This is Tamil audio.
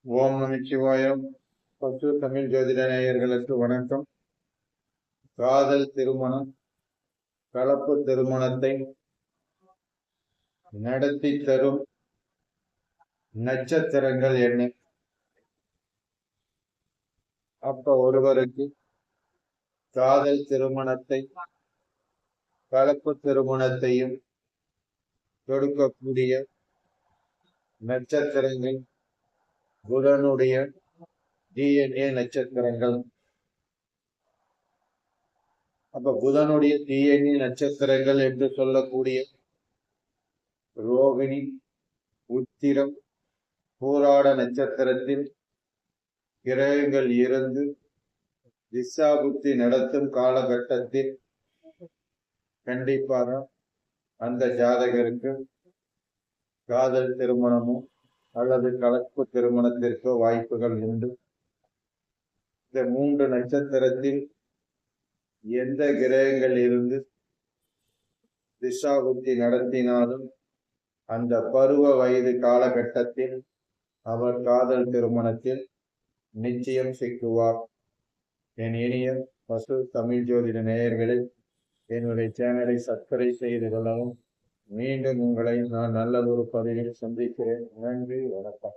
ஓம் நமச்சிவாயம். பசு தமிழ் ஜோதிட நேயர்களுக்கு வணக்கம். காதல் திருமணம், கலப்பு திருமணத்தை நடத்தி தரும் நட்சத்திரங்கள் என்ன? அப்ப ஒருவருக்கு காதல் திருமணத்தை கலப்பு திருமணத்தையும் கொடுக்கக்கூடிய நட்சத்திரங்கள் புதனுடைய DNA நட்சத்திரங்கள். அப்ப புதனுடைய DNA நட்சத்திரங்கள் என்று சொல்லக்கூடிய ரோகிணி, உத்திரம், பூராட நட்சத்திரத்தில் கிரகங்கள் இருந்து திசா புத்தி நடத்தும் காலகட்டத்தில் கண்டிப்பாக அந்த ஜாதகருக்கு காதல் திருமணமோ அல்லது கலப்பு திருமணத்திற்கோ வாய்ப்புகள் உண்டு. இந்த 3 நட்சத்திரத்தில் எந்த கிரகங்கள் இருந்து திசா புத்தி நடத்தினாலும் அந்த பருவ வயது காலகட்டத்தில் அவர் காதல் திருமணத்தில் நிச்சயம் சிக்குவார். என் இனிய பசு தமிழ் ஜோதிட நேயர்களை என்னுடைய சேனலை சப்ஸ்கிரைப் செய்து கொள்ளவும். மீண்டும் உங்களை நான் நல்ல ஒரு பதிவில் சந்திக்கிறேன். நன்றி, வணக்கம்.